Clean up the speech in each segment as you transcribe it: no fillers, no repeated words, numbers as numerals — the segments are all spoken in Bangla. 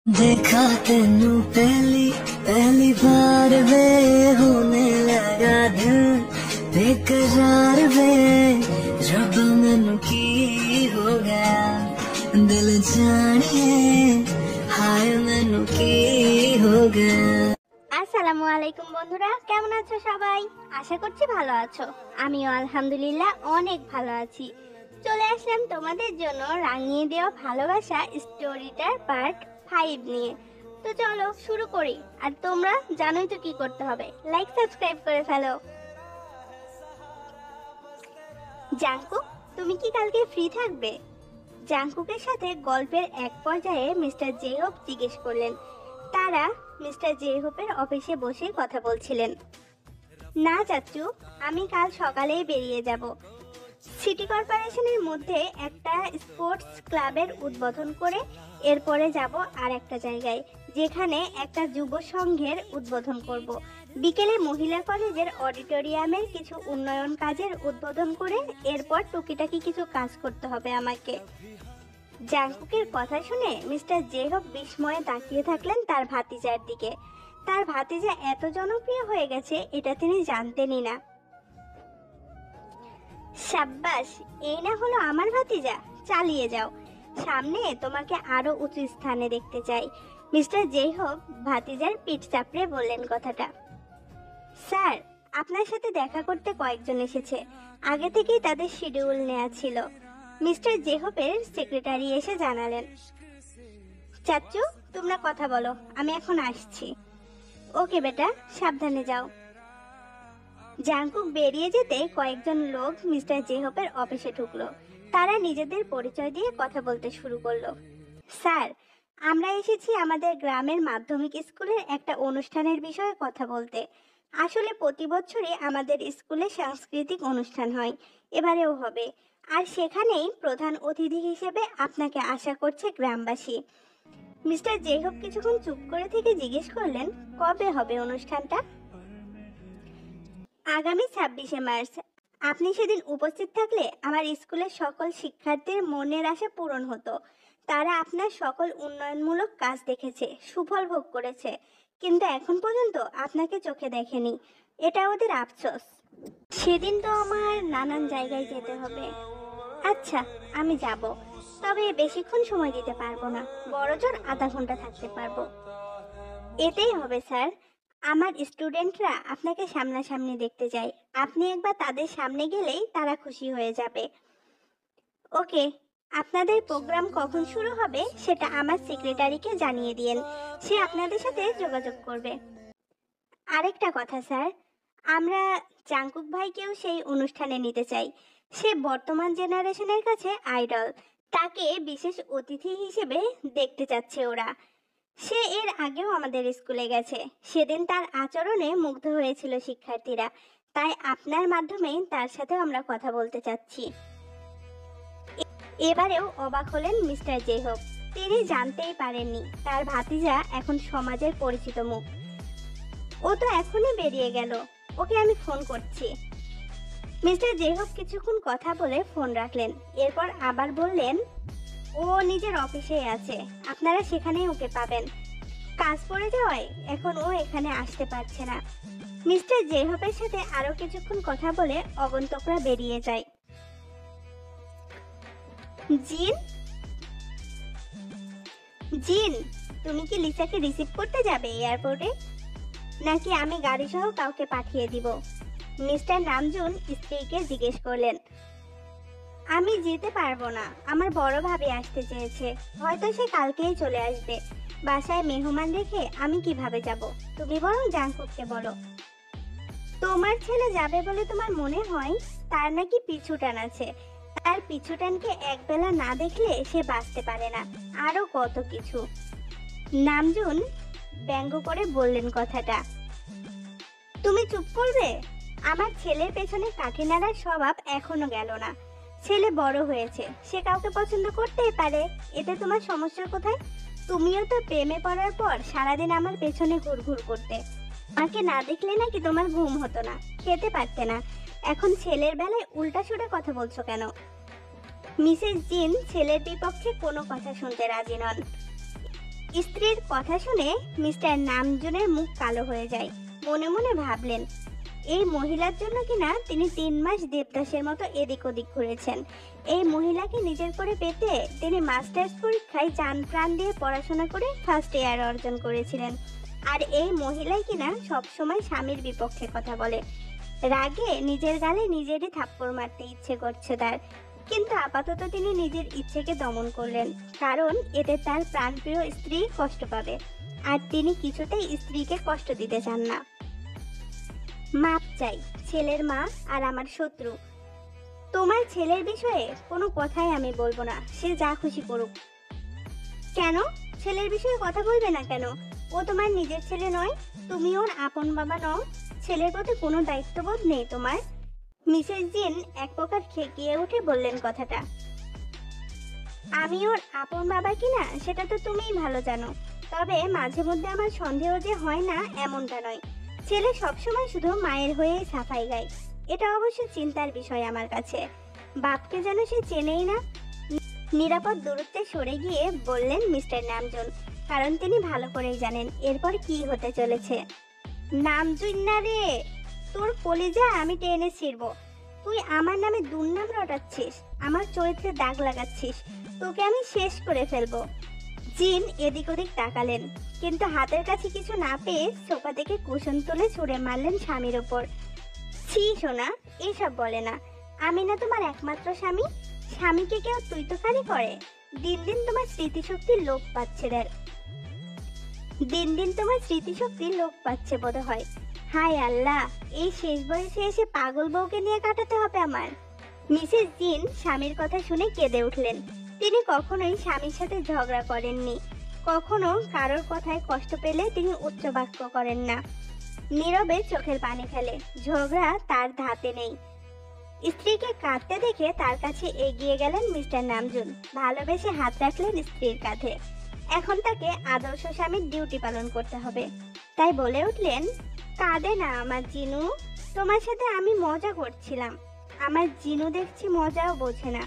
देखा तेनू पहली पहली बार वे होने लगा दिल बेकरार वे रब मैनू की हो गया दिल जानिए हाय मैनू की हो गया। আসসালামু আলাইকুম বন্ধুরা, কেমন আছো সবাই? আশা করছি ভালো আছো। আমিও আলহামদুলিল্লাহ অনেক ভালো আছি। চলে আসলাম তোমাদের জন্য রাঙিয়ে দেওয়া ভালোবাসা স্টোরিটার পার্ট 5 নিয়ে। তো চলো শুরু করি। আর তোমরা জানোই তো কি করতে হবে, লাইক সাবস্ক্রাইব করে ফেলো। জাংকুক, তুমি কি কালকে ফ্রি থাকবে? জাংকুকের সাথে গল্পের এক পর্যায়ে মিস্টার জেহোপ জিজ্ঞেস করলেন। তারা মিস্টার জেহোপের অফিসে বসে কথা বলছিলেন। না চাচু, আমি কাল সকালেই বেরিয়ে যাব। সিটি কর্পোরেশনের মধ্যে একটা স্পোর্টস ক্লাবের উদ্বোধন করে এরপরে যাব আর একটা জায়গায়, যেখানে একটা যুব সংঘের উদ্বোধন করব। বিকেলে মহিলা কলেজের অডিটোরিয়ামের কিছু উন্নয়ন কাজের উদ্বোধন করে এরপর টুকিটাকি কিছু কাজ করতে হবে আমাকে। জাংকুকের কথা শুনে মিস্টার জেহোপ বিস্ময়ে তাকিয়ে থাকলেন তার ভাতিজার দিকে। তার ভাতিজা এত জনপ্রিয় হয়ে গেছে এটা তিনি জানতেনই না। সাব্বাস, এই না হলো আমার ভাতিজা, চালিয়ে যাও। সামনে তোমাকে আরো উঁচু স্থানে দেখতে চাই। মিস্টার জেহোপ ভাতিজার পিঠ চাপড়ে বললেন কথাটা। স্যার, আপনার সাথে দেখা করতে কয়েকজন এসেছে। আগে থেকেই তাদের শিডিউল নেওয়া ছিল। মিস্টার জেহোপের সেক্রেটারি এসে জানালেন। চাচু, তোমরা কথা বলো, আমি এখন আসছি। ওকে বেটা, সাবধানে যাও। জাংকুক বেরিয়ে যেতে কয়েকজন লোক মিস্টার জেহোপের অফিসে ঢুকলো। তারা নিজেদের পরিচয় দিয়ে কথা বলতে শুরু করলো। স্যার, আমরা এসেছি আমাদের গ্রামের মাধ্যমিক স্কুলের একটা অনুষ্ঠানের বিষয়ে কথা বলতে। আসলে প্রতি বছরই আমাদের স্কুলে সাংস্কৃতিক অনুষ্ঠান হয়, এবারেও হবে। আর সেখানেই প্রধান অতিথি হিসেবে আপনাকে আশা করছে গ্রামবাসী। মিস্টার জেহোপ কিছুক্ষণ চুপ করে থেকে জিজ্ঞেস করলেন, কবে হবে অনুষ্ঠানটা? আগামী 26শে মার্চ। আপনি সেদিন উপস্থিত থাকলে আমার স্কুলের সকল শিক্ষার্থীর মনের আশা পূরণ হতো। তারা আপনার সকল উন্নয়নমূলক কাজ দেখেছে, সুফল ভোগ করেছে, কিন্তু এখন পর্যন্ত আপনাকে চোখে দেখেনি। এটা ওদের আফসোস। সেদিন তো আমার নানান জায়গায় যেতে হবে। আচ্ছা, আমি যাব, তবে বেশিক্ষণ সময় দিতে পারবো না, বড়জোর আধা ঘন্টা থাকতে পারবো। এতেই হবে স্যার। আমার স্টুডেন্টরা আপনাকে সামনাসামনি দেখতে চায়। আপনি একবার তাদের সামনে গেলেই তারা খুশি হয়ে যাবে। ওকে, আপনাদের প্রোগ্রাম কখন শুরু হবে সেটা আমার সেক্রেটারিকে জানিয়ে দিন, সে আপনাদের সাথে যোগাযোগ করবে। আরেকটা কথা স্যার, আমরা জাংকুক ভাইকেও সেই অনুষ্ঠানে নিতে চাই। সে বর্তমান জেনারেশনের কাছে আইডল। তাকে বিশেষ অতিথি হিসেবে দেখতে চাচ্ছে ওরা। সে এর আগেও আমাদের স্কুলে গেছে। সেদিন তার আচরণে মুগ্ধ হয়েছিল শিক্ষার্থীরা। তাই আপনার মাধ্যমে তার সাথেও আমরা কথা বলতে চাচ্ছি। এবারেও অবাক হলেন মিস্টার জেহোপ। তিনি জানতেই পারেননি তার ভাতিজা এখন সমাজের পরিচিত মুখ। ও তো এখনই বেরিয়ে গেল, ওকে আমি ফোন করছি। মিস্টার জেহোপ কিছুক্ষণ কথা বলে ফোন রাখলেন। এরপর আবার বললেন, ও নিজের অফিসেই আছে, আপনারা সেখানেই ওকে পাবেন। কাজ পড়ে যাওয়ায় এখন ও এখানে আসতে পারছে না। মিস্টার জেহোপের সাথে আরো কিছুক্ষণ কথা বলে আগন্তুকরা বেরিয়ে যায়। জিন, জিন, তুমি কি লিসাকে রিসিভ করতে যাবে এয়ারপোর্টে, নাকি আমি গাড়ি সহ কাউকে পাঠিয়ে দিব? মিস্টার নামজুন স্ত্রীকে জিজ্ঞেস করলেন। আমি যেতে পারবো না, আমার বড় ভাবি আসতে চেয়েছে, হয়তো সে কালকেই চলে আসবে। বাসায় মেহমান রেখে আমি কিভাবে যাব? তুমি বরং জাংকুককে বলো। তোমার ছেলে যাবে বলে তোমার মনে হয়? তার নাকি পিছুটান আছে। তার পিছুটানকে একবেলা না দেখলে সে বাঁচতে পারে না, আরো কত কিছু। নামজুন ব্যঙ্গ করে বললেন কথাটা। তুমি চুপ করবে? আমার ছেলের পেছনে কাঠি নাড়ার স্বভাব এখনো গেল না। ছেলে বড় হয়েছে, সে কাউকে পছন্দ করতেই পারে, এতে তোমার সমস্যা কোথায়? তুমিও তো প্রেমে পড়ার পর সারাদিন আমার পেছনে ঘুরঘুর করতে। আমাকে না দেখলে নাকি তোমার ঘুম হতো না, খেতে পারতে না। এখন ছেলের বেলায় উল্টা সুরে কথা বলছো কেন? মিসেস জিন ছেলের বিপক্ষে কোনো কথা শুনতে রাজি নন। স্ত্রীর কথা শুনে মিস্টার নামজুনের মুখ কালো হয়ে যায়। মনে মনে ভাবলেন, এই মহিলার জন্য কিনা তিনি 3 মাস দেবদাসের মতো এদিক ওদিক ঘুরেছেন। এই মহিলাকে নিজের করে পেতে তিনি মাস্টার্স পরীক্ষায় জান প্রাণ দিয়ে পড়াশোনা করে ফার্স্ট ইয়ার অর্জন করেছিলেন। আর এই মহিলাই কিনা সবসময় স্বামীর বিপক্ষে কথা বলে। রাগে নিজের গালে নিজেরই থাপ্পড় মারতে ইচ্ছে করছে তার, কিন্তু আপাতত তিনি নিজের ইচ্ছেকে দমন করলেন, কারণ এতে তার প্রাণপ্রিয় স্ত্রী কষ্ট পাবে, আর তিনি কিছুতেই স্ত্রীকে কষ্ট দিতে চান না। মাপ চাই, ছেলের মা আর আমার শত্রু। তোমার ছেলের বিষয়ে কোনো কথাই আমি বলবো না, সে যা খুশি করুক। কেন ছেলের বিষয়ে কথা বলবে না কেন? ও তোমার নিজের ছেলে নয়, তুমি ওর আপন বাবা নও। ছেলের প্রতি কোনো দায়িত্ববোধ নেই তোমার? মিসেস জিন এক প্রকার খেকিয়ে উঠে বললেন কথাটা। আমি ওর আপন বাবা কিনা সেটা তো তুমিই ভালো জানো, তবে মাঝে মধ্যে আমার সন্দেহ যে হয় না এমনটা নয়। ছেলে সবসময় শুধু মায়ের হয়ে সাফাই গায়, এটা অবশ্য চিন্তার বিষয় আমার কাছে। বাপকে যেন সে চেনেই না। নিরাপদ দূরত্বে সরে গিয়ে বললেন মিস্টার নামজুন, কারণ তিনি ভালো করেই জানেন এরপর কি হতে চলেছে। নামজুন না রে, তোর কলিজা আমি টেনে ছিড়ব। তুই আমার নামে দুর্নাম রটাচ্ছিস, আমার চরিত্রে দাগ লাগাচ্ছিস, তোকে আমি শেষ করে ফেলবো। জিন এদিক ওদিক তাকালেন, কিন্তু হাতের কাছে কিছু না পেয়ে সোফা থেকে কুশন তুলে ছুঁড়ে মারলেন স্বামীর ওপর। ছি সোনা, এসব বলে না। আমি না তোমার একমাত্র স্বামী? স্বামীকে কেউ তুই তো খালি করে? দিন দিন তোমার স্মৃতিশক্তি লোপ পাচ্ছে লোপ পাচ্ছে বোধ হয়। হায় আল্লাহ, এই শেষ বয়সে এসে পাগল বউকে নিয়ে কাটাতে হবে আমার। মিসেস জিন স্বামীর কথা শুনে কেঁদে উঠলেন। তিনি কখনোই স্বামীর সাথে ঝগড়া করেননি, কখনো কারোর কথায় কষ্ট পেলে তিনি উচ্চ বাক্য করেন না, নীরবে চোখের পানি ফেলে। ঝগড়া তার ধাতে নেই। স্ত্রীকে কাঁদতে দেখে তার কাছে এগিয়ে গেলেন মিস্টার নামজুন, ভালোবেসে হাত রাখলেন স্ত্রীর কাঁধে। এখন তাকে আদর্শ স্বামীর ডিউটি পালন করতে হবে, তাই বলে উঠলেন, কাঁদে না আমার জিনু, তোমার সাথে আমি মজা করছিলাম। আমার জিনু দেখছি মজাও বোঝে না।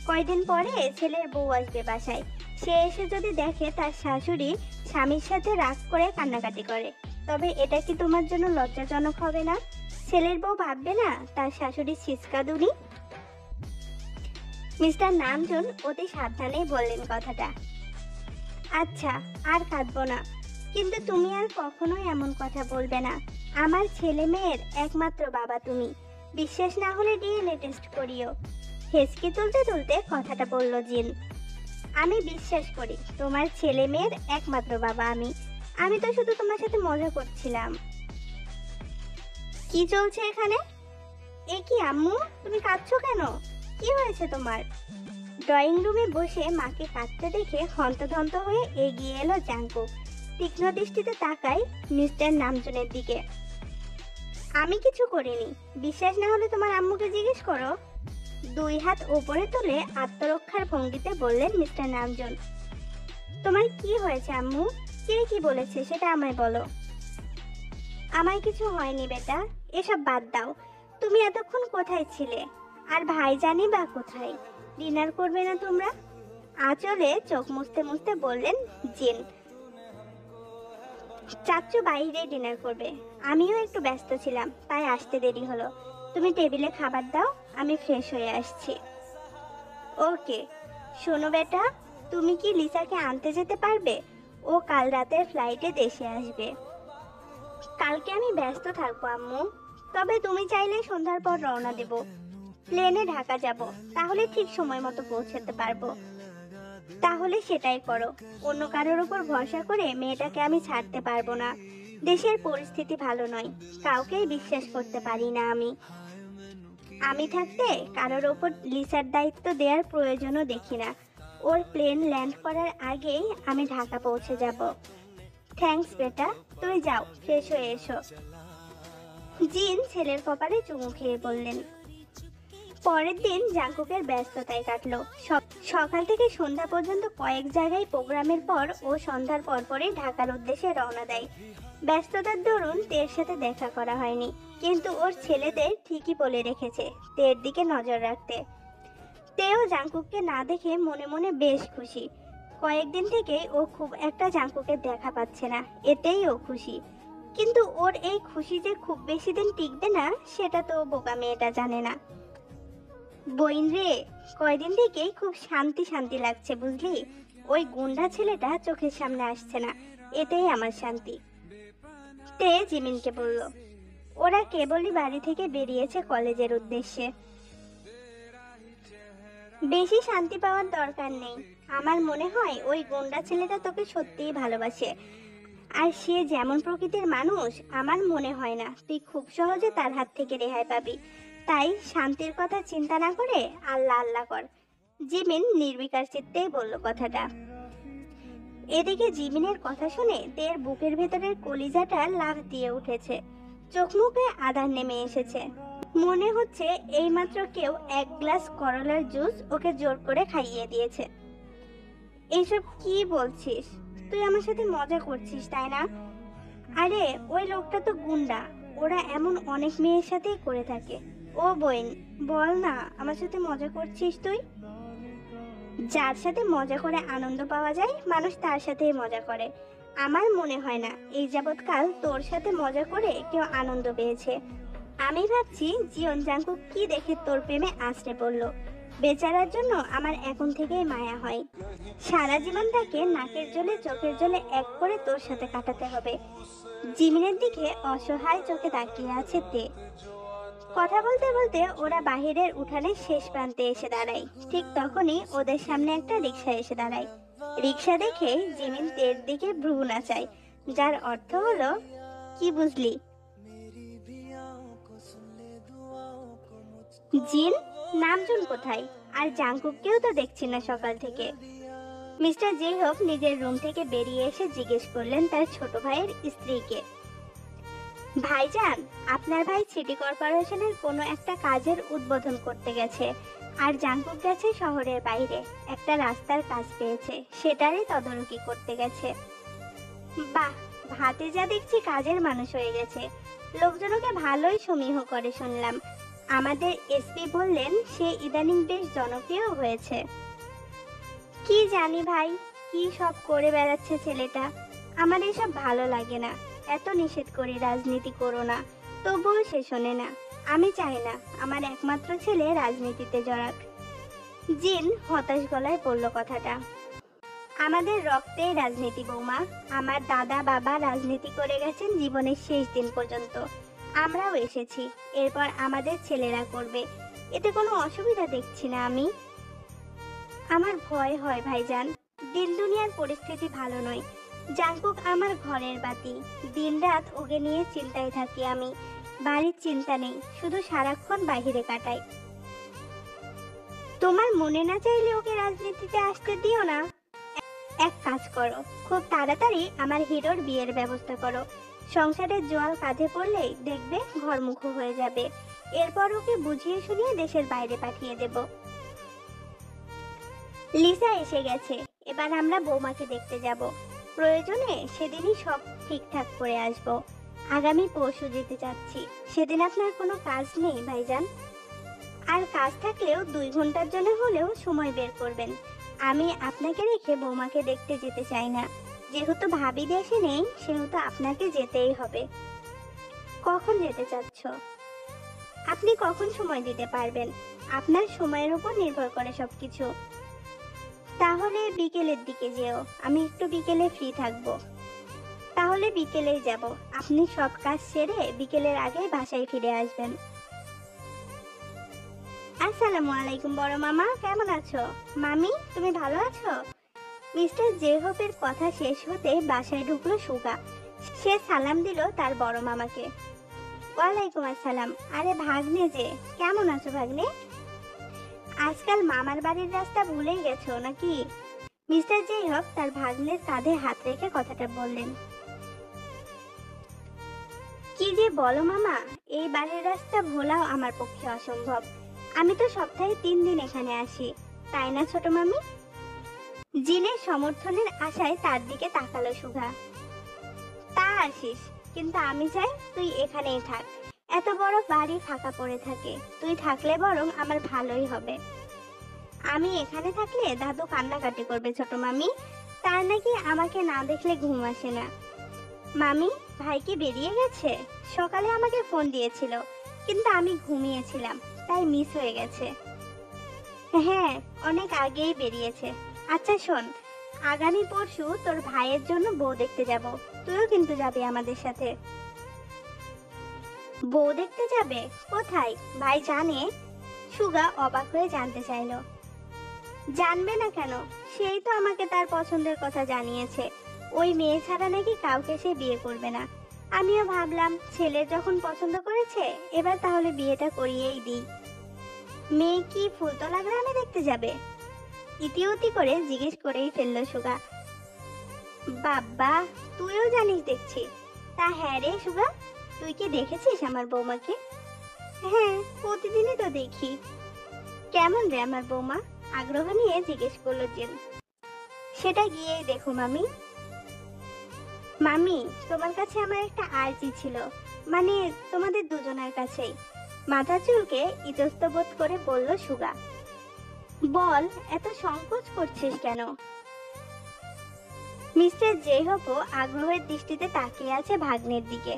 কয়দিন পরে ছেলের বউ আসবে বাসায়, সে এসে যদি দেখে তার শাশুড়ি স্বামীর সাথে রাগ করে কান্নাকাটি করে, তবে এটা কি তোমার জন্য লজ্জাজনক হবে না? ছেলের বউ ভাববে না তার শাশুড়ি ছিচকাদুনি? মিস্টার নামজুন অতি সাবধানেই বললেন কথাটা। আচ্ছা, আর কাঁদবো না, কিন্তু তুমি আর কখনোই এমন কথা বলবে না। আমার ছেলে মেয়ের একমাত্র বাবা তুমি। বিশ্বাস না হলে ডিএনএ টেস্ট করিও। হেসকি তুলতে তুলতে কথাটা বলল জিন। আমি বিশ্বাস করি তোমার ছেলে মেয়ের একমাত্র বাবা আমি তো শুধু তোমার সাথে মজা করছিলাম। কি চলছে এখানে? এ কি আম্মু, তুমি কাঁদছো কেন? কি হয়েছে তোমার? ড্রয়িং রুমে বসে মাকে কাঁদতে দেখে হন্তদন্ত হয়ে এগিয়ে এলো জাঙ্কুক। তীক্ষ্ণ দৃষ্টিতে তাকায় মিস্টার নামজুনের দিকে। আমি কিছু করিনি, বিশ্বাস না হলে তোমার আম্মুকে জিজ্ঞেস করো। 2 হাত উপরে তুলে আত্মরক্ষার ভঙ্গিতে বললেন মিস্টার নামজুন। তোমার কি হয়েছে আম্মু? কে কি বলেছে সেটা আমায় বলো। আমার কিছু হয়নি বেটা, এসব বাদ দাও। তুমি এতক্ষণ কোথায় ছিলে? আর ভাইজানি বা কোথায়? ডিনার করবে না তোমরা? আঁচলে চোখ মুছতে মুছতে বললেন জিন। চাচ্চু বাইরে ডিনার করবে, আমিও একটু ব্যস্ত ছিলাম তাই আসতে দেরি হলো। তুমি টেবিলে খাবার দাও, আমি ফ্রেশ হয়ে আসছি। ওকে। শোনো বেটা, তুমি কি লিসাকে আনতে যেতে পারবে? ও কাল রাতের ফ্লাইটে দেশে আসবে। কালকে আমি ব্যস্ত থাকবো আম্মু, তবে তুমি চাইলে সন্ধ্যার পর রওনা দেব। প্লেনে ঢাকা যাব, তাহলে ঠিক সময় মতো পৌঁছাতে পারবো। তাহলে সেটাই করো। অন্য কারোর উপর ভরসা করে মেয়েটাকে আমি ছাড়তে পারবো না। দেশের পরিস্থিতি ভালো নয়, কাউকেই বিশ্বাস করতে পারি না আমি থাকতে কারোর ওপর লিসার দায়িত্ব দেওয়ার প্রয়োজনও দেখি না। ওর প্লেন ল্যান্ড করার আগেই আমি ঢাকা পৌঁছে যাব। থ্যাঙ্কস বেটা, তুমি যাও, ফ্রেশ হয়ে এসো। জিন ছেলের কপালে চুমু খেয়ে বললেন। পরের দিন জাঙ্কুকের ব্যস্ততায় কাটলো। সকাল থেকে সন্ধ্যা পর্যন্ত কয়েক জায়গায় প্রোগ্রামের পর ও সন্ধ্যার পরপরই ঢাকার উদ্দেশ্যে রওনা দেয়। ব্যস্ততার দরুন তের সাথে দেখা করা হয়নি, কিন্তু ওর ছেলেদের ঠিকই বলে রেখেছে তের দিকে নজর রাখতে। তেও জাঙ্কুককে না দেখে মনে মনে বেশ খুশি। কয়েকদিন থেকে ও খুব একটা জাঙ্কুকে দেখা পাচ্ছে না, এতেই ও খুশি। কিন্তু ওর এই খুশি যে খুব বেশি দিন টিকবে না সেটা তো বোকা মেয়েটা জানে না। বইন রে, কয়দিন থেকেই খুব শান্তি শান্তি লাগছে বুঝলি। ওই গুন্ডা ছেলেটা চোখের সামনে আসছে না, এতেই আমার শান্তি। তে জিমিনকে বলল। ওরা কেবলই বাড়ি থেকে বেরিয়েছে কলেজের উদ্দেশ্যে। বেশি শান্তি পাওয়ার দরকার নেই। আমার মনে হয় ওই গুন্ডা ছেলেটা তোকে সত্যিই ভালোবাসে, আর সে যেমন প্রকৃতির মানুষ আমার মনে হয় না তুই খুব সহজে তার হাত থেকে রেহাই পাবি। তাই শান্তির কথা চিন্তা না করে আল্লাহ আল্লাহ কর। জিমিন নির্বিকার চিত্তেই বলল কথাটা। এদিকে জিমিনের কথা শুনে তের বুকের ভেতরের কলিজাটা লাফ দিয়ে উঠেছে, চোখ মুখে আধার নেমে এসেছে। মনে হচ্ছে এইমাত্র কেউ এক গ্লাস করলার জুস ওকে জোর করে খাইয়ে দিয়েছে। এইসব কি বলছিস? তুই আমার সাথে মজা করছিস তাই না? আরে ওই লোকটা তো গুন্ডা, ওরা এমন অনেক মেয়ের সাথেই করে থাকে। ও বোন, বল না আমার সাথে মজা করছিস তুই? যার সাথে মজা করে আনন্দ পাওয়া যায় মানুষ তার সাথেই মজা করে। আমার মনে হয় না এই যাবৎকাল তোর সাথে মজা করে কেউ আনন্দ পেয়েছে। আমি ভাবছি জিয়ন জাঙ্কুক কি দেখে তোর প্রেমে আছড়ে পড়লো। বেচারার জন্য আমার এখন থেকেই মায়া হয়। সারা জীবন তাকে নাকের জলে চোখের জলে এক করে তোর সাথে কাটাতে হবে। জিমিনের দিকে অসহায় চোখে তাকিয়ে আছে তে। কথা বলতে বলতে ওরা বাহিরের উঠানের শেষ প্রান্তে এসে দাঁড়ায়। ঠিক তখনই ওদের সামনে একটা রিক্সা এসে দাঁড়ায়। রিক্সা দেখে জিমিন তের দিকে ভ্রু নাচায়, যার অর্থ হলো কি বুঝলি? জিন, নামজুন কোথায়? আর জাঙ্কুককেও তো দেখছি না সকাল থেকে। মিস্টার জেহব নিজের রুম থেকে বেরিয়ে এসে জিজ্ঞেস করলেন তার ছোট ভাইয়ের স্ত্রীকে। ভাইজান, আপনার ভাই সিটি কর্পোরেশনের কোনো একটা কাজের উদ্বোধন করতে গেছে, আর জাঙ্কুক গেছে শহরের বাইরে, একটা রাস্তার কাজ পেয়েছে, সেটারই তদারকি করতে গেছে। বাহ, ভাতে যা দেখছি কাজের মানুষ হয়ে গেছে। লোকজনকে ভালোই সমীহ করে শুনলাম। আমাদের এসপি বললেন সে ইদানিং বেশ জনপ্রিয় হয়েছে। কি জানি ভাই, কি সব করে বেড়াচ্ছে ছেলেটা। আমার এসব ভালো লাগে না। এত নিষেধ করি রাজনীতি করো না, তবুও সে শোনে না। আমি চাই না আমার একমাত্র ছেলে রাজনীতিতে জড়াক। জিন হতাশ গলায় বলল কথাটা। আমাদের রক্তেই রাজনীতি বৌমা। আমার দাদা বাবা রাজনীতি করে গেছেন জীবনের শেষ দিন পর্যন্ত। আমরাও এসেছি, এরপর আমাদের ছেলেরা করবে। এতে কোনো অসুবিধা দেখছি না আমি। আমার ভয় হয় ভাইজান। দিন দুনিয়ার পরিস্থিতি ভালো নয়। জাঙ্কুক আমার ঘরের বাতি, দিনরাত ওকে নিয়ে চিন্তায় থাকি আমি। বাড়ির চিন্তা নেই, শুধু সারাক্ষণ বাহিরে কাটাই। তোমার মনে না চাইলে ওকে রাজনীতিতে আসতে দিও না। এক কাজ করো, খুব তাড়াতাড়ি আমার হিরোর বিয়ের ব্যবস্থা করো। সংসারের জোয়াল কাঁধে পড়লেই দেখবে ঘরমুখ হয়ে যাবে। এরপর ওকে বুঝিয়ে শুনিয়ে দেশের বাইরে পাঠিয়ে দেব। লিসা এসে গেছে, এবার আমরা বৌমাকে দেখতে যাব। প্রয়োজনে সেদিনই সব ঠিকঠাক করে আসব। আগামী পরশু যেতে চাচ্ছি। সেদিন আপনার কোনো কাজ নেই ভাইজান? আর কাজ থাকলেও 2 ঘন্টার জন্য হলেও সময় বের করবেন। আমি আপনাকে রেখে বৌমাকে দেখতে যেতে চাই না। যেহেতু ভাবি দেশে নেই, সেহেতু আপনাকে যেতেই হবে। কখন যেতে চাচ্ছ? আপনি কখন সময় দিতে পারবেন? আপনার সময়ের উপর নির্ভর করে সবকিছু। তাহলে বিকেলের দিকে যেও, আমি একটু বিকেলে ফ্রি থাকবো। তাহলে বিকেলেই যাব। আপনি সব কাজ সেরে বিকেলের আগে বাসায় ফিরে আসবেন। আসসালামু আলাইকুম বড় মামা, কেমন আছো? মামি, তুমি ভালো আছো? মিস্টার জেহবের কথা শেষ হতে বাসায় ঢুকলো সুগা। সে সালাম দিল তার বড় মামাকে। ওয়ালাইকুম আসসালাম। আরে ভাগ্নে যে, কেমন আছো ভাগ্নে? আজকাল মামার বাড়ির রাস্তা ভুলেই গেছো নাকি? মিস্টার জেহব তার ভাগ্নের কাঁধে হাত রেখে কথাটা বললেন। কি যে বলো মামা, এই বাড়ির রাস্তা ভোলাও আমার পক্ষে অসম্ভব। আমি তো সপ্তাহে 3 দিন এখানে আসি, তাই না ছোট মামি? জিনের সমর্থনের আশায় তার দিকে তাকালো সুগা। তা আসিস, কিন্তু আমি চাই তুই এখানেই থাক। এত বড় বাড়ি ফাঁকা পড়ে থাকে, তুই থাকলে বরং আমার ভালোই হবে। আমি এখানে থাকলে দাদু কান্নাকাটি করবে ছোট মামি। তার নাকি আমাকে না দেখলে ঘুম আসে না। মামি, ভাই কি বেরিয়ে গেছে? সকালে আমাকে ফোন দিয়েছিল, কিন্তু আমি ঘুমিয়েছিলাম, তাই মিস হয়ে গেছে। হ্যাঁ, অনেক আগেই বেরিয়েছে। আচ্ছা শোন, আগামী পরশু তোর ভাইয়ের জন্য বউ দেখতে যাব। তুইও কিন্তু যাবি আমাদের সাথে। বউ দেখতে যাবে? কোথায়? ভাই জানে? সুগা অবাক হয়ে জানতে চাইলো। জানবে না কেন? সেই তো আমাকে তার পছন্দের কথা জানিয়েছে। ওই মেয়ে ছাড়া নাকি কাউকে সে বিয়ে করবে না। আমিও ভাবলাম ছেলের যখন পছন্দ করেছে, এবার তাহলে বিয়েটা করিয়েই দিই। মেয়ে কি ফুলতলা গ্রামে দেখতে যাবে? ইতিউতি করে জিজ্ঞেস করেই ফেললো সুগা। বাবা, তুইও জানিস দেখছি। তা হ্যাঁ রে সুগা, তুই কি দেখেছিস আমার বৌমাকে? হ্যাঁ, প্রতিদিনই তো দেখি। কেমন রে আমার বৌমা? আগ্রহ নিয়ে জিজ্ঞেস করলো জিন। সেটা গিয়েই দেখো মামি। মামি, তোমার কাছে আমার একটা আর্জি ছিল, মানে তোমাদের দুজনের কাছেই। মাথা চুলকে ইতস্তত করে বলল সুগা। বল, এত সংকোচ করছিস কেন? মিস্টার জেহপো আগ্রহের দৃষ্টিতে তাকিয়ে আছে ভাগ্নের দিকে।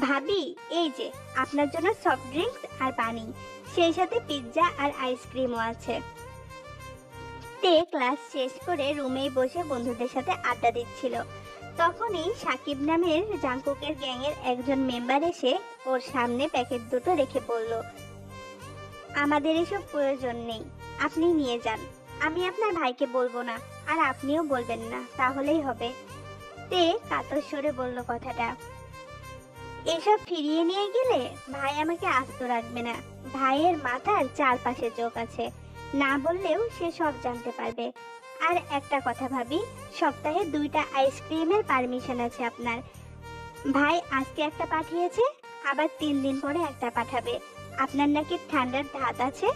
ভাবি, এই যে আপনার জন্য সফট ড্রিঙ্কস আর পানি, সেই সাথে পিৎজা আর আইসক্রিমও আছে। তে ক্লাস শেষ করে রুমেই বসে বন্ধুদের সাথে আড্ডা দিচ্ছিল। তখনই সাকিব নামের জাংকুকের গ্যাংয়ের একজন মেম্বার এসে ওর সামনে প্যাকেট দুটো রেখে বলল, আমাদের এসব প্রয়োজন নেই, আপনি নিয়ে যান। আমি আপনার ভাইকে বলবো না, আর আপনিও বলবেন না, তাহলেই হবে। তে কাতর স্বরে বলল কথাটা। এসব ফিরিয়ে নিয়ে গেলে ভাই আমাকে আস্ত রাখবে না। ভাইয়ের মাথার চারপাশে চোখ আছে, না বললেও সে সব জানতে পারবে। আর একটা কথা ভাবি, সপ্তাহে 2টা আইসক্রিমের পারমিশন আছে আপনার। ভাই আজকে একটা পাঠিয়েছে, আবার 3 দিন পরে একটা পাঠাবে। আপনার নাকি ঠান্ডার ধাত আছে।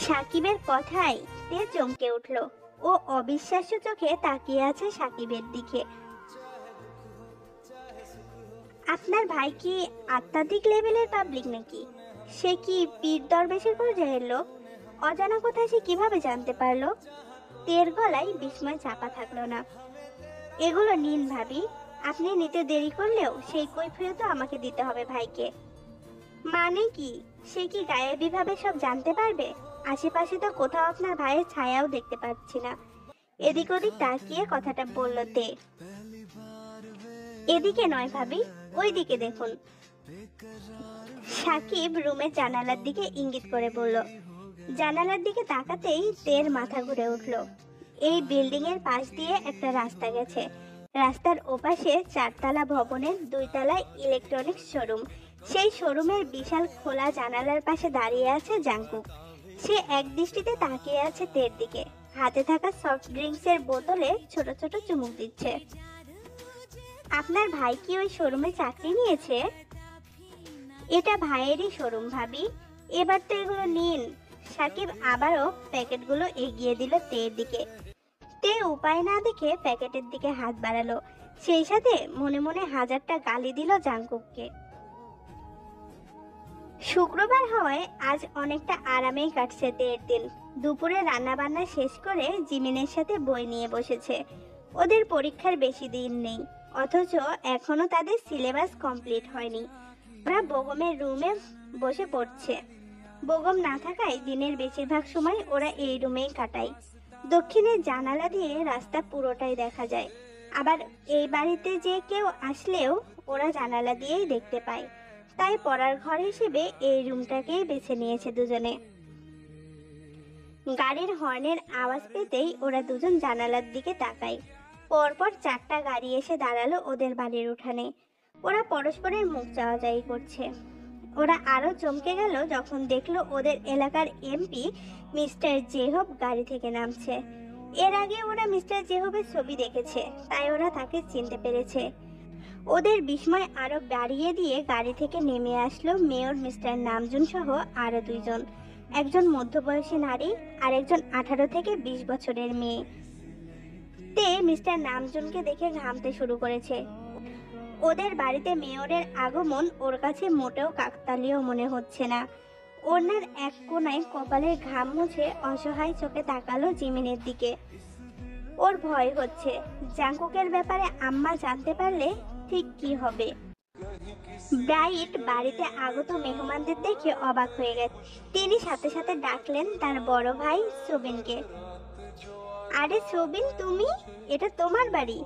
সাকিবের কথায় তে চমকে উঠল। ও অবিশ্বাস্য চোখে তাকিয়ে আছে সাকিবের দিকে। আপনার ভাই কি আধ্যাত্মিক লেভেলের পাবলিক নাকি? সে কি পীর দরবেশের পর্যায়ের লোক? অজানা কথা সে কিভাবে জানতে পারলো? তের গলায় বিস্ময় চাপা থাকলো না। এগুলো নিন ভাবি, আপনি নিতে দেরি করলেও সেই কৈফিয়ত আমাকে দিতে হবে ভাইকে। মানে কি? সে কি গায়েবী ভাবে সব জানতে পারবে? আশেপাশে তো কোথাও আপনার ভাইয়ের ছায়াও দেখতে পাচ্ছি না। এদিক ওদিক তাকিয়ে কথাটা বলল তে। এদিকে নয় ভাবি, ওই দিকে দেখুন। সাকিব রুমের জানালার দিকে ইঙ্গিত করে বলল। জানালার দিকে তাকাতেই তের মাথা ঘুরে উঠল। এই বিল্ডিং এর পাশ দিয়ে একটা রাস্তা গেছে। রাস্তার ওপাশে 4তলা ভবনের 2 তলায় ইলেকট্রনিক্স শোরুম। সেই শোরুমের বিশাল খোলা জানালার পাশে দাঁড়িয়ে আছে জাংকুক। সে এক দৃষ্টিতে তাকিয়ে আছে তের দিকে, হাতে থাকা সফট ড্রিঙ্কস এর বোতলে ছোট ছোট চুমুক দিচ্ছে। আপনার ভাই কি ওই শোরুমে চাকরি নিয়েছে? এটা ভাইয়েরই শোরুম ভাবি, এবার তো এগুলো নিন। সাকিব আবারও প্যাকেটগুলো এগিয়ে দিল তের দিকে। তে উপায় না দেখে প্যাকেটের দিকে হাত বাড়ালো, সেই সাথে মনে মনে 1000টা গালি দিল জাংকুককে। শুক্রবার হওয়ায় আজ অনেকটা আরামেই কাটছে তের দিন। দুপুরে রান্না বান্না শেষ করে জিমিনের সাথে বই নিয়ে বসেছে। ওদের পরীক্ষার বেশি দিন নেই, অথচ এখনো তাদের সিলেবাস কমপ্লিট হয়নি। ওরা বেগমের রুমে বসে পড়ছে। বেগম না থাকায় দিনের বেশিরভাগ সময় ওরা এই রুমেই কাটায়। দক্ষিণের জানালা দিয়ে রাস্তা পুরোটাই দেখা যায়। আবার এই বাড়িতে যে কেউ আসলেও ওরা জানালা দিয়েই দেখতে পায়। তাই পড়ার ঘর হিসেবে এই রুমটাকেই বেছে নিয়েছে দুজনে। গাড়ির হর্নের আওয়াজ পেতেই ওরা দুজন জানালার দিকে তাকায়। পরপর 4টা গাড়ি এসে দাঁড়ালো ওদের বাড়ির উঠানে। ওরা পরস্পরের মুখ চাওয়াচাই করছে। ওরা আরো চমকে গেল যখন দেখলো ওদের এলাকার এমপি মিস্টার জেহব গাড়ি থেকে নামছে। এর আগে ওরা মিস্টার জেহবের ছবি দেখেছে, তাই ওরা তাকে চিনতে পেরেছে। ওদের বিস্ময় আরো বাড়িয়ে দিয়ে গাড়ি থেকে নেমে আসলো মেয়র মিস্টার নামজুন সহ আরো 2 জন। একজন মধ্যবয়সী নারী আর একজন 18 থেকে 20 বছরের মেয়ে। তে মিস্টার নামজুনকে দেখে ঘামতে শুরু করেছে। ওদের বাড়িতে মেয়রের আগমন ওর কাছে মোটেও কাকতালীয় মনে হচ্ছে না। ওড়নার এক কোণায় কপালের ঘাম মুছে অসহায় চোখে তাকালো জিমিনের দিকে। ওর ভয় হচ্ছে জাঙ্কুকের ব্যাপারে আম্মা জানতে পারলে ঠিক কি হবে। ব্রাইট বাড়িতে আগত মেহমানদের দেখে অবাক হয়ে গেছে। তিনি সাথে সাথে ডাকলেন তার বড় ভাই সোবিনকে। আরে সোবিন, তুমি? এটা তোমার বাড়ি?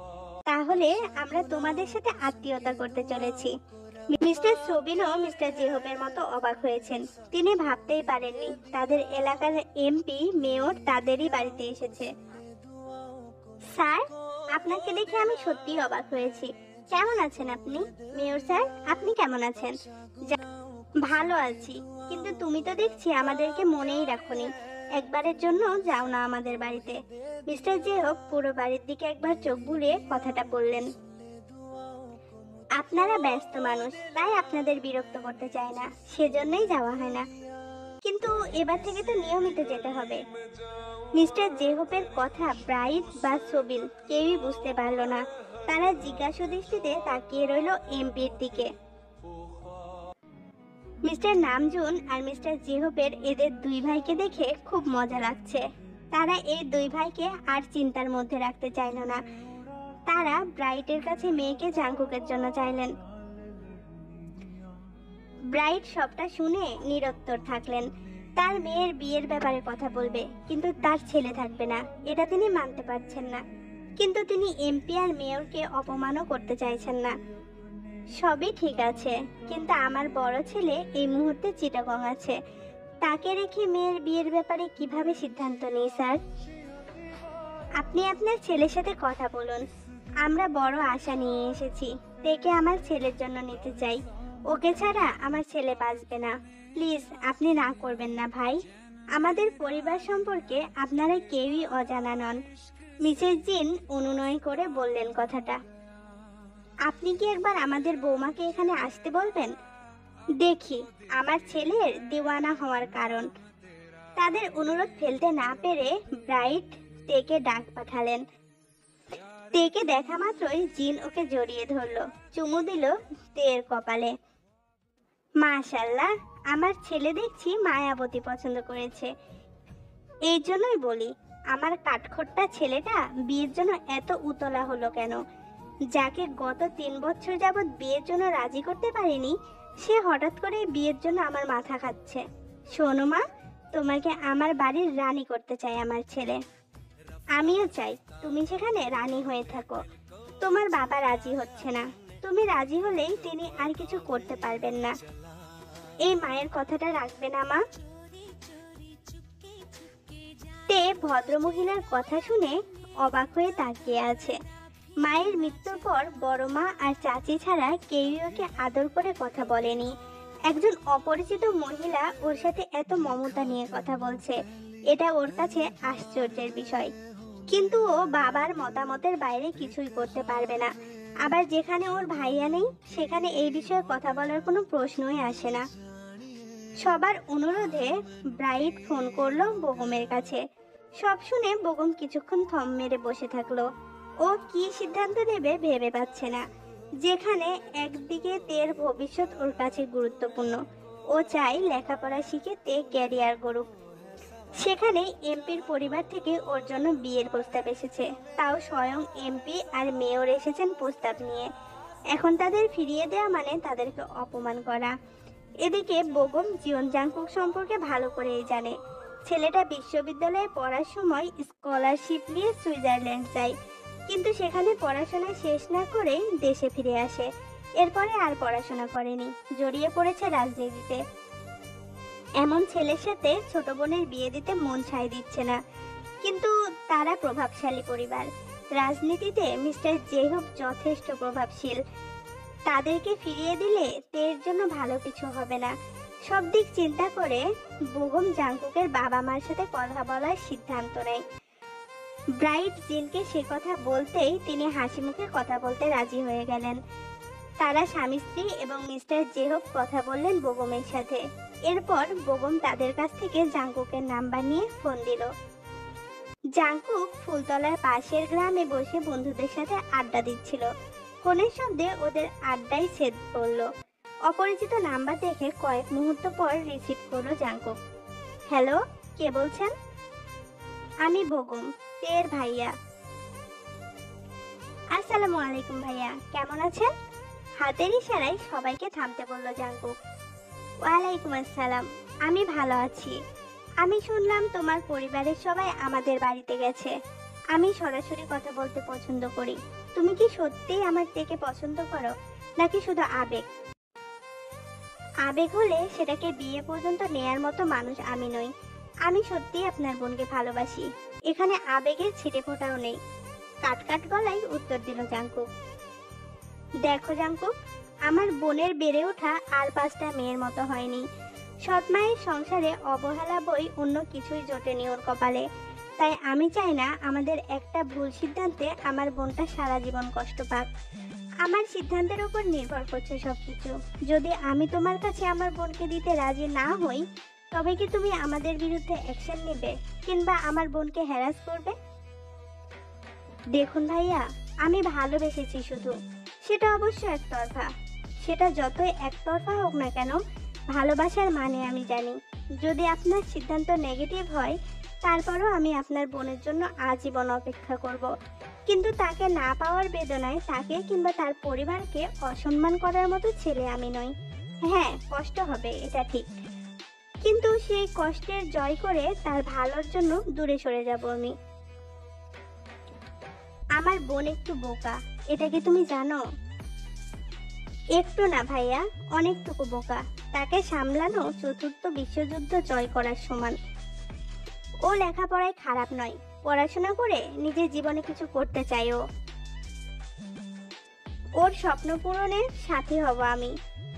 তাহলে আমরা তোমাদের সাথে আত্মীয়তা করতে চলেছি। মিস্টার সোবিনও মিস্টার জেহবের মতো অবাক হয়েছেন। তিনি ভাবতেই পারেননি তাদের এলাকার এমপি মেয়র তাদেরই বাড়িতে এসেছে। স্যার, আপনাকে দেখে আমি সত্যিই অবাক হয়েছি। কেমন আছেন আপনি? মেয়র স্যার, আপনি কেমন আছেন? ভালো আছি, কিন্তু তুমি তো দেখছি আমাদেরকে মনেই রাখোনি। একবারের জন্য যাও না আমাদের বাড়িতে। মিস্টার জেহব পুরো বাড়ির দিকে একবার চোখ বুলিয়ে কথাটা বললেন। আপনারা ব্যস্ত মানুষ, তাই আপনাদের বিরক্ত করতে চায় না, সেজন্যই যাওয়া হয় না। কিন্তু এবার থেকে তো নিয়মিত যেতে হবে। মিস্টার জেহবের কথা ব্রাইট বা সোবিল কেউই বুঝতে পারল না। তারা জিজ্ঞাসা দৃষ্টিতে তাকিয়ে রইল এমপির দিকে। মিস্টার নামজুন আর মিস্টার জেহবের এদের দুই ভাইকে দেখে খুব মজা লাগছে। তারা এই দুই ভাইকে আর চিন্তার মধ্যে রাখতে চাইল না। তারা ব্রাইটের কাছে মেয়েকে জাঙ্কুকের জন্য চাইলেন। ব্রাইট সবটা শুনে নিরুত্তর থাকলেন। তার মেয়ের বিয়ের ব্যাপারে কথা বলবে, কিন্তু তার ছেলে থাকবে না, এটা তিনি মানতে পারছেন না। কিন্তু তিনি এমপি আর মেয়রকে অপমানও করতে চাইছেন না। সবই ঠিক আছে, কিন্তু আমার বড় ছেলে এই মুহূর্তে চিটাগং আছে। তাকে রেখে মেয়ের বিয়ের ব্যাপারে কিভাবে সিদ্ধান্ত নিই স্যার? আপনি আপনার ছেলের সাথে কথা বলুন। আমরা বড় আশা নিয়ে এসেছি, তাকে আমার ছেলের জন্য নিতে চাই। ওকে ছাড়া আমার ছেলে বাঁচবে না। প্লিজ, আপনি না করবেন না ভাই। আমাদের পরিবার সম্পর্কে আপনারা কেউই অজানা নন। মিসেস জিন অনুনয় করে বললেন কথাটা। আপনি কি একবার আমাদের বৌমাকে এখানে আসতে বলবেন? দেখি আমার ছেলের দিওয়ানা হওয়ার কারণ। তাদের অনুরোধ ফেলতে না পেরে ব্রাইট তেকে ডাক পাঠালেন। তেকে দেখা মাত্রই জিন ওকে জড়িয়ে ধরলো, চুমু দিল তের কপালে। মাশাআল্লাহ, আমার ছেলে দেখছি মায়াবতী পছন্দ করেছে। এই জন্যই বলি, আমার কাঠখোট্টা ছেলেটা বিয়ের জন্য এত উতলা হলো কেন? যাকে গত 3 বছর যাবৎ বিয়ের জন্য রাজি করতে পারিনি, সে হঠাৎ করে বিয়ের জন্য আমার মাথা খাচ্ছে। শোনো মা, তোমাকে আমার বাড়ির রানী করতে চাই আমার ছেলে। আমিও চাই তুমি সেখানে রানী হয়ে থাকো। তোমার বাবা রাজি হচ্ছে না, তুমি রাজি হলেই তিনি আর কিছু করতে পারবেন না। এই মায়ের কথাটা রাখবে না মা? তে ভদ্রমহিলার কথা শুনে অবাক হয়ে তাকিয়ে আছে। মায়ের মৃত্যুর পর বড় মা আর চাচি ছাড়া কেউই ওকে আদর করে কথা বলেনি। একজন অপরিচিত মহিলা ওর সাথে এত মমতা নিয়ে কথা বলছে, এটা ওর কাছে আশ্চর্যের বিষয়। কিন্তু ও বাবার মতামতের বাইরে কিছুই করতে পারবে না। আবার যেখানে ওর ভাইয়া নেই, সেখানে এই বিষয়ে কথা বলার কোনো প্রশ্নই আসে না। সবার অনুরোধে ব্রাইট ফোন করলো বেগমের কাছে। সব শুনে বেগম কিছুক্ষণ থম মেরে বসে থাকলো। ও কি সিদ্ধান্ত নেবে ভেবে পাচ্ছে না। যেখানে একদিকে তের ভবিষ্যৎ ওর কাছে গুরুত্বপূর্ণ, ও চায় লেখাপড়া শিখে তে ক্যারিয়ার গড়ুক, সেখানে এমপির পরিবার থেকে ওর জন্য বিয়ের প্রস্তাব এসেছে। তাও স্বয়ং এমপি আর মেয়র এসেছেন প্রস্তাব নিয়ে। এখন তাদের ফিরিয়ে দেওয়া মানে তাদেরকে অপমান করা। এদিকে বেগম জিয়ন জাংকুক সম্পর্কে ভালো করেই জানে। ছেলেটা বিশ্ববিদ্যালয়ে পড়ার সময় স্কলারশিপ নিয়ে সুইজারল্যান্ড যায়, কিন্তু সেখানে পড়াশোনা শেষ না করেই দেশে ফিরে আসে। এরপরে আর পড়াশোনা করেনি, জড়িয়ে পড়েছে রাজনীতিতে। এমন ছেলের সাথে ছোট বোনের বিয়ে দিতে মন ছাই দিচ্ছে না। কিন্তু তারা প্রভাবশালী পরিবার। রাজনীতিতে মিস্টার জেহব যথেষ্ট প্রভাবশীল। তাদেরকে ফিরিয়ে দিলে তের জন্য ভালো কিছু হবে না। সব দিক চিন্তা করে বেগম জাংকুকের বাবা মার সাথে কথা বলার সিদ্ধান্ত নেয়। ব্রাইট জিনকে সে কথা বলতেই তিনি হাসি মুখে কথা বলতে রাজি হয়ে গেলেন। তারা স্বামী স্ত্রী এবং মিস্টার জেহব কথা বললেন বেগমের সাথে। এরপর বেগম তাদের কাছ থেকে জাংকুকের নাম্বার নিয়ে ফোন দিল। জাংকুক ফুলতলার পাশের গ্রামে বসে বন্ধুদের সাথে আড্ডা দিচ্ছিল। ফোনের শব্দে ওদের আড্ডায় ছেদ পড়ল। অপরিচিত নাম্বার দেখে কয়েক মুহূর্ত পর রিসিভ করলো জাঙ্কুক। হ্যালো, কে বলছেন? আমি বেগম, তের ভাইয়া। আসসালামু আলাইকুম ভাইয়া, কেমন আছেন? হাতের ইশারায় সবাইকে থামতে বলল জাঙ্কুক। ওয়ালাইকুম আসসালাম, আমি ভালো আছি। আমি শুনলাম তোমার পরিবারের সবাই আমাদের বাড়িতে গেছে। আমি সরাসরি কথা বলতে পছন্দ করি। তুমি কি সত্যিই আমার থেকে পছন্দ করো, নাকি শুধু আবেগ? আবেগ হলে সেটাকে বিয়ে পর্যন্ত নেয়ার মতো মানুষ আমি নই। আমি সত্যিই আপনার বোনকে ভালোবাসি। এখানে আবেগের ছিটে ফোটাও নেই। কাট গলায় উত্তর দিল জাঙ্কুক। দেখো জাঙ্কুক, আমার বোনের বেড়ে ওঠা আর 5টা মেয়ের মতো হয়নি। সৎ মায়ের সংসারে অবহেলা বই অন্য কিছুই জোটেনি ওর কপালে। তাই আমি চাই না আমাদের একটা ভুল সিদ্ধান্তে আমার বোনটা সারা জীবন কষ্ট পাক। আমার সিদ্ধান্তের উপর নির্ভর করছে সবকিছু। যদি আমি তোমার কাছে আমার বোনকে দিতে রাজি না হই, তবে কি তুমি আমাদের বিরুদ্ধে অ্যাকশন নেবে, কিংবা আমার বোনকে হ্যারাস করবে? দেখুন ভাইয়া, আমি ভালোবেসেছি শুধু, সেটা অবশ্য একতরফা। সেটা যতই একতরফা হোক না কেন, ভালোবাসার মানে আমি জানি। যদি আপনার সিদ্ধান্ত নেগেটিভ হয়, তারপরও আমি আপনার বোনের জন্য আজীবন অপেক্ষা করব। কিন্তু তাকে না পাওয়ার বেদনায় তাকে কিংবা তার পরিবারকে অসম্মান করার মতো ছেলে আমি নই। হ্যাঁ, কষ্ট হবে, এটা ঠিক। কিন্তু সেই কষ্টের জয় করে তার ভালোর জন্য দূরে সরে যাব আমি। আমার বোন একটু বোকা, এটা কি তুমি জানো? একটু না ভাইয়া, অনেকটুকু বোকা। তাকে সামলানো 4র্থ বিশ্বযুদ্ধ জয় করার সমান। ও লেখাপড়ায় খারাপ নয়, পড়াশোনা করে নিজের জীবনে কিছু করতে চাই। ওর স্বপ্ন পূরণের সাথী হব আমি।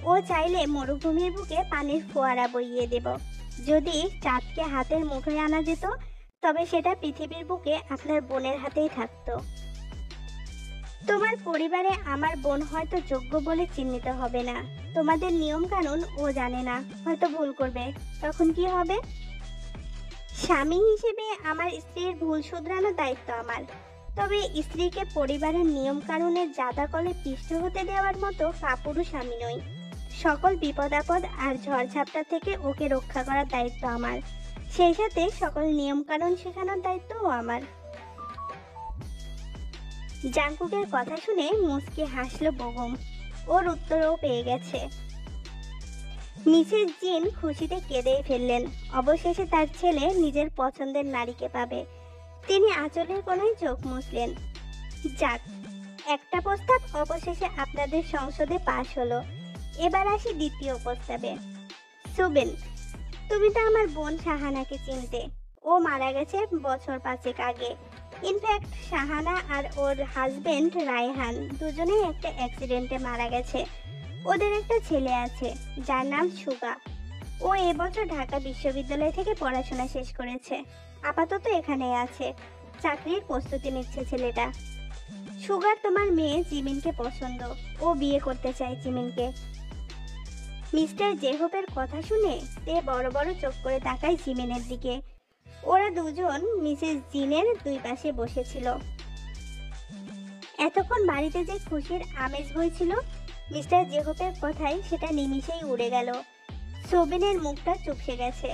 ও চাইলে মরুভূমির বুকে পানির ফোয়ারা বইয়ে দেব। যদি চাঁদকে হাতের মুঠোয় আনা যেত, তবে সেটা পৃথিবীর বুকে আপনার বোনের হাতেই থাকতো। তোমার পরিবারে আমার বোন হয়তো যোগ্য বলে চিহ্নিত হবে না। তোমাদের নিয়ম কানুন ও জানে না, হয়তো ভুল করবে। তখন কি হবে? স্বামী হিসেবে আমার স্ত্রীর ভুল শুধরানোর দায়িত্ব আমার। তবে স্ত্রীকে পরিবারের নিয়ম কানুনের জাদাকলে পিষ্ট হতে দেওয়ার মতো কাপুরুষ আমি নই। সকল বিপদ আপদ আর ঝড়ঝাপটা থেকে ওকে রক্ষা করার দায়িত্ব আমার। সেই সাথে সকল নিয়ম কানুন শেখানোর দায়িত্বও আমার। জাঙ্কুকের কথা শুনে মুচকি হাসল বেগম। ওর উত্তরও পেয়ে গেছে। মিসেস জিন খুশিতে কেঁদেই ফেললেন। অবশেষে তার ছেলে নিজের পছন্দের নারীকে পাবে। তিনি আঁচলের কোণায় চোখ মুছলেন। যাক, একটা প্রস্তাব অবশেষে আপনাদের সংসদে পাশ হলো। এবার আসি দ্বিতীয় প্রস্তাবে। সুবিন, তুমি তো আমার বোন শাহানাকে চিনতে। ও মারা গেছে বছর 5 আগে। ইনফ্যাক্ট শাহানা আর ওর হাজবেন্ড রায়হান দুজনেই একটা অ্যাক্সিডেন্টে মারা গেছে। ওদের একটা ছেলে আছে যার নাম সুগা। ও এবছর ঢাকা বিশ্ববিদ্যালয় থেকে পড়াশোনা শেষ করেছে। আপাতত এখানেই আছে, চাকরির প্রস্তুতি নিচ্ছে ছেলেটা। সুগার তোমার মেয়ে জিমিনকে পছন্দ। ও বিয়ে করতে চায় জিমিনকে। মিস্টার জেহবের কথা শুনে তে বড় বড় চোখ করে তাকায় জিমিনের দিকে। ওরা দুজন মিসেস জিনের দুই পাশে বসেছিল। এতক্ষণ বাড়িতে যে খুশির আমেজ বইছিল, মিস্টার জেহবের কথায় সেটা নিমিষেই উড়ে গেল। সোবিনের মুখটা চুপসে গেছে।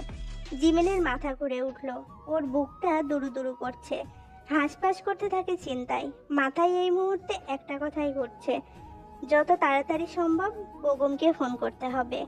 জিমিনের মাথা ঘুরে উঠল। ওর বুকটা দুরু দুরু করছে। হাঁসফাঁস করতে থাকে চিন্তায়। মাথায় এই মুহূর্তে একটা কথাই ঘুরছে, যত তাড়াতাড়ি সম্ভব বেগমকে ফোন করতে হবে।